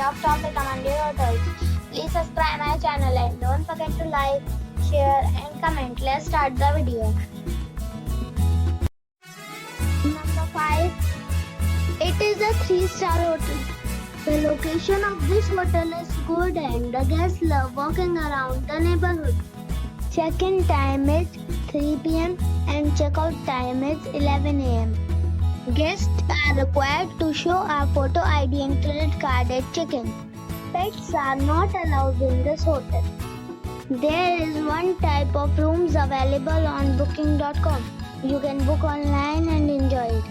love top recommended hotels. Please subscribe my channel and don't forget to like, share and comment. Let's start the video. Number 5. It is a 3-star hotel. The location of this hotel is good and the guests love walking around the neighborhood. Check-in time is 3 p.m. and check-out time is 11 a.m. Guests are required to show a photo ID and credit card at check-in. Pets are not allowed in this hotel. There is one type of rooms available on booking.com. You can book online and enjoy it.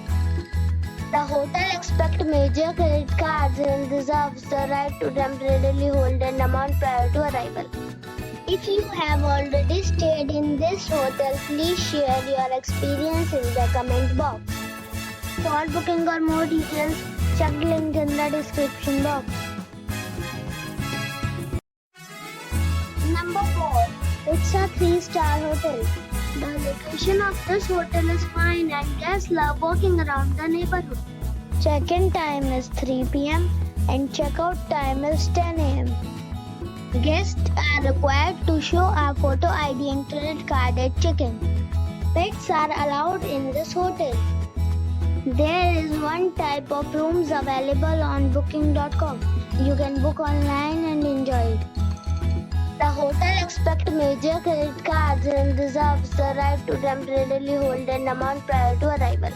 The hotel expects major credit cards and reserves the right to temporarily hold an amount prior to arrival. If you have already stayed in this hotel, please share your experience in the comment box. For booking or more details, check the link in the description box. Number 4. It's a 3-star hotel. The location of this hotel is fine and guests love walking around the neighborhood. Check-in time is 3 p.m. and check-out time is 10 a.m. Guests are required to show a photo ID and credit card at check-in. Pets are allowed in this hotel. There is one type of rooms available on booking.com. You can book online and enjoy it. The hotel expects major credit cards and reserves the right to temporarily hold an amount prior to arrival.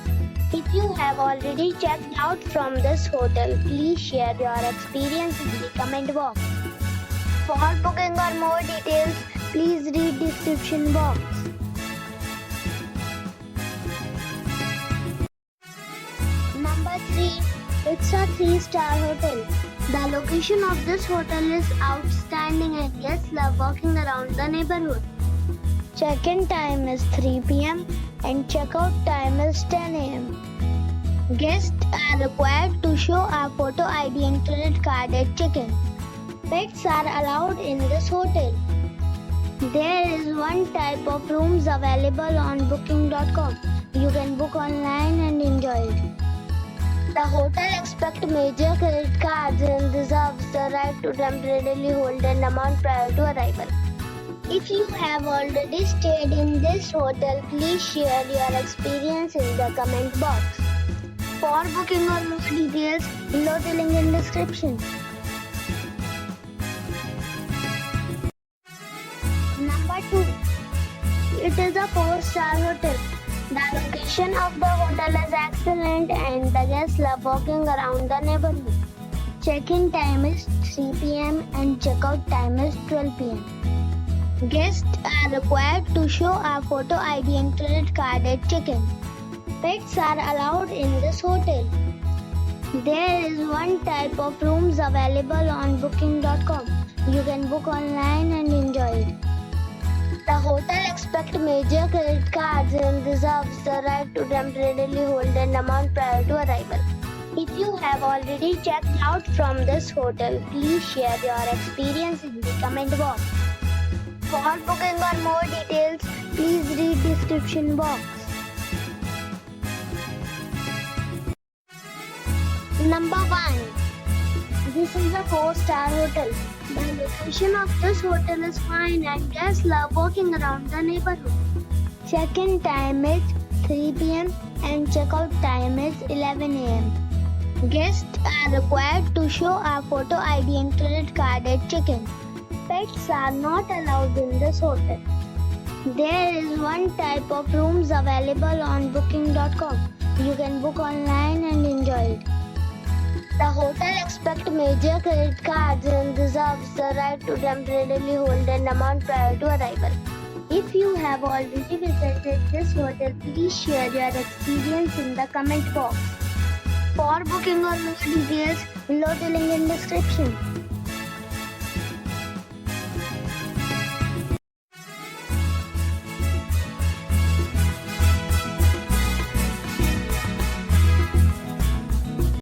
If you have already checked out from this hotel, please share your experience in the comment box. For booking or more details, please read description box. Number 3. It's a 3-star hotel. The location of this hotel is outstanding and guests love walking around the neighborhood. Check-in time is 3 p.m. and check-out time is 10 a.m. Guests are required to show a photo ID and credit card at check-in. Pets are allowed in this hotel. There is one type of rooms available on booking.com. You can book online and enjoy it. The hotel expects major credit cards and reserves the right to temporarily hold an amount prior to arrival. If you have already stayed in this hotel, please share your experience in the comment box. For booking or more details, below the link in description. Number 2. It is a 4-star hotel. The location of the hotel is excellent and the guests love walking around the neighborhood. Check-in time is 3 p.m. and check-out time is 12 p.m. Guests are required to show a photo ID and credit card at check-in. Pets are allowed in this hotel. There is one type of rooms available on booking.com. You can book online and enjoy it. The hotel expects major credit cards and reserves the right to temporarily hold an amount prior to arrival. If you have already checked out from this hotel, please share your experience in the comment box. For booking or more details, please read description box. Number 1. This is a 4-star hotel. The location of this hotel is fine and guests love walking around the neighborhood. Check-in time is 3 p.m. and check-out time is 11 a.m. Guests are required to show a photo ID and credit card at check-in. Pets are not allowed in this hotel. There is one type of rooms available on booking.com. You can book online and enjoy it. The hotel expects major credit cards and reserves the right to temporarily hold an amount prior to arrival. If you have already visited this hotel, please share your experience in the comment box. For booking or more details, below the link in description.